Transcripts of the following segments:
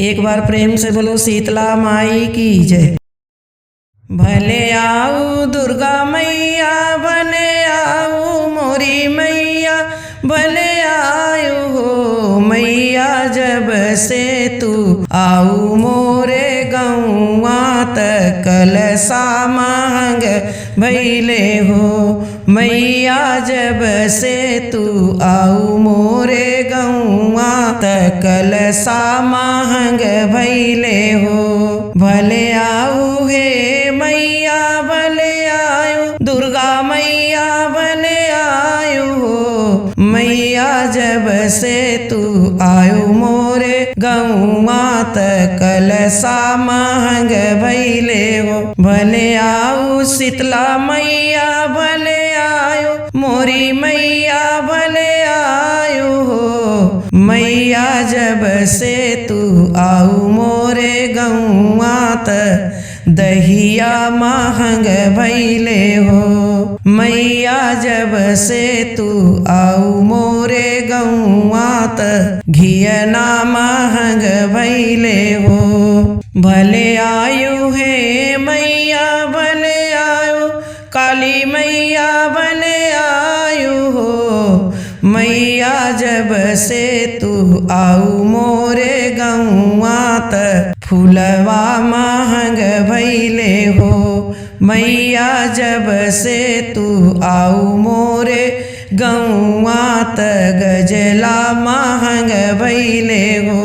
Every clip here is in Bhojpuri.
एक बार प्रेम से बोलो शीतला माई की जय। भले आऊ दुर्गा मैया, भले आऊ मोरी मैया, भले आयु हो मैया जब से तू आऊ मोरे गौआ त कलसा मांग भैले हो। मैया जब से तू आऊ मोरे गौआ त कलसा मांग भैले हो। भले आऊ हे मैया, भले आयु दुर्गा मैया, भले आयु हो मैया जब से तू आयु मोरे गौआ त कलसा मांग भैले हो। भले आऊ शीतला मैया, भले आयु मोरी मैया, भले आयु हो मैया जब से तू आऊ मोरे गौआ त दहिया मांग भैले हो। मैया जब से तू आऊ मोरे गौआ त घियना मांग भैले हो। भले आयु हे मैया, भले आयु काली मैया, भले आयु हो मैया जब से तू आऊ मोरे गौआ त फूलवा मांग भैले हो। मैया जब से तू आऊ मोरे गौआ त गजला मांग भैले हो।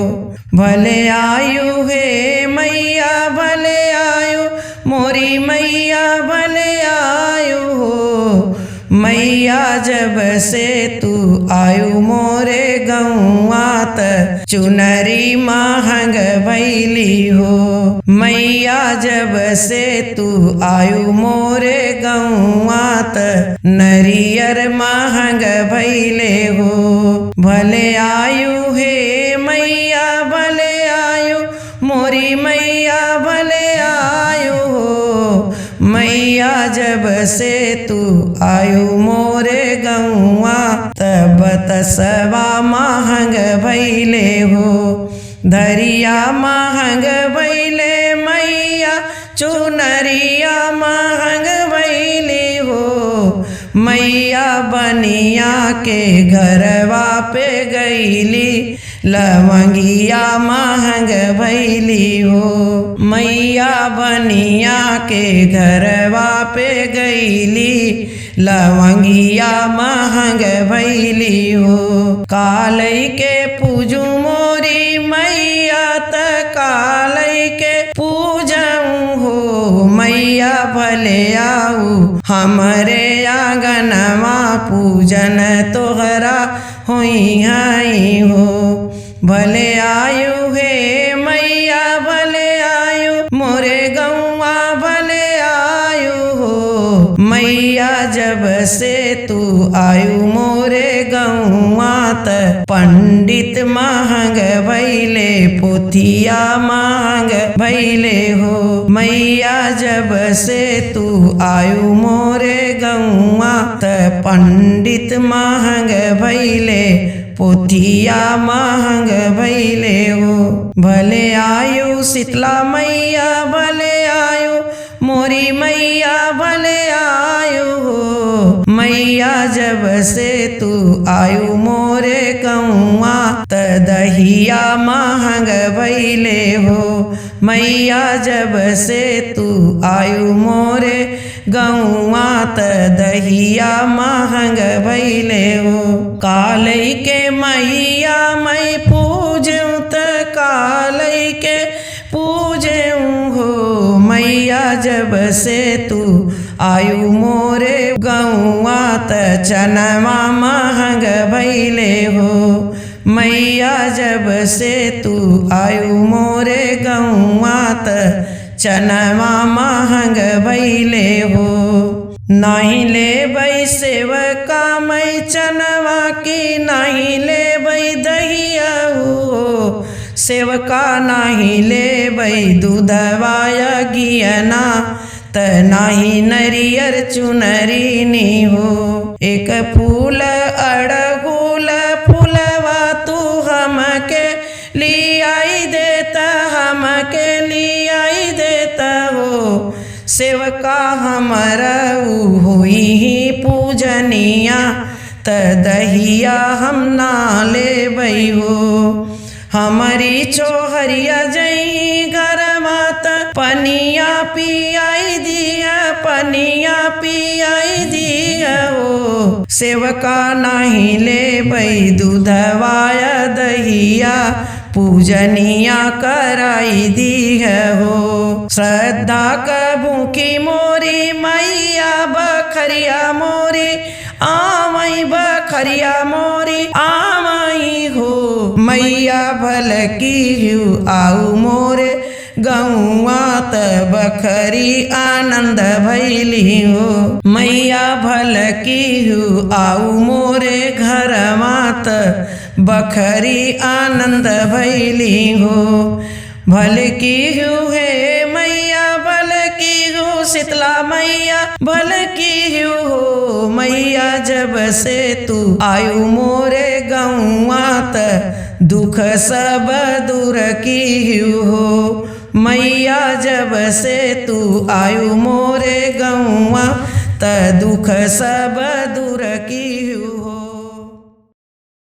भले आयु हे मैया, भले आयु मोरी मैया, भले आयु हो मैया जब से तू आयु मोरे गौआ त चुनरी मांग भैली हो। मैया जब से तू आयु मोरे गौआ त नरियर मांग भैले हो। भले आयु हे मैया, भले आयु मोरी मैया, भले आयु हो मैया जब से तू आयु मोरे गौआ तब तसवा मांग भैले हो। धरिया मांग भैले मैया, चुनरिया मांग भैले हो मैया बनिया के घरवा पे गईली, लवंगिया मांग भैली हो। मैया बनिया के घरवा पे गईली, लवंगिया मांग भैली हो। कालई के पूजू मोरी मैया त कालई के पूजऊ हो मैया। भले आऊ हमरे आंगनवा पूजन तोहरा होई हाई हो। भले आयु हे मैया, भले आयु मोरे गौआ, भले आयु हो मैया जब से तू आयु मोरे गौआ त पंडित मांग भैले, पोथिया मांग भैले हो। मैया जब से तू आयु मोरे गौआ त पंडित मांग भैले, पोथिया मांग भैले हो। भले आयु शीतला मैया, भले आयु मोरी मैया, भले आयु हो मैया जब से तू आयु मोरे गौआ त दहिया मांग भैले हो। मैया जब से तू आयु मोरे गौआ त दहिया मांग भैले हो। कालई के मैया मैं पूजूं त कालई के पूजूं हो मैया जब से तू आयु मोरे गौआ त चनवा मांग भैले हो। मैया जब से तू आयु मोरे गौआ त चनवा मांग भैले हो। नहीं ले बई सेवका मैं चनवा की, नहीं ले बई दहिया हो सेवका, नहीं ले बई दूधवा गियना त नाही नरियर चुनरी नी हो। एक फूल अड़हुल फूलवा तू हमके लियाई देता सेवका हमर होई ही पूजनिया त दहिया हम ना लेबै हो। हमारी छोहरिया जई घर मात पनिया पियाई दिया, पनिया पियाई दिया हो। सेवका नहीं लेबै दूधवाया दहिया पूजनिया कराई दिया हो। श्रद्धा कबूकी मोरी मैया बखरिया मोरी आमई बखरिया मोरी आमई हो। मैया भल की आऊ मोरे गौआ त बखरी आनंद भैली हो। मैया भल की आऊ मोरे घर मात बखरी आनंद भैली हो। भल की है मैया भल की शीतला मैया भल की हो। मैया जब से तू आयु मोरे गौआ त दुख सब दूर की हो। मैया जब से तू आयु मोरे गौआ त दुख सब दूर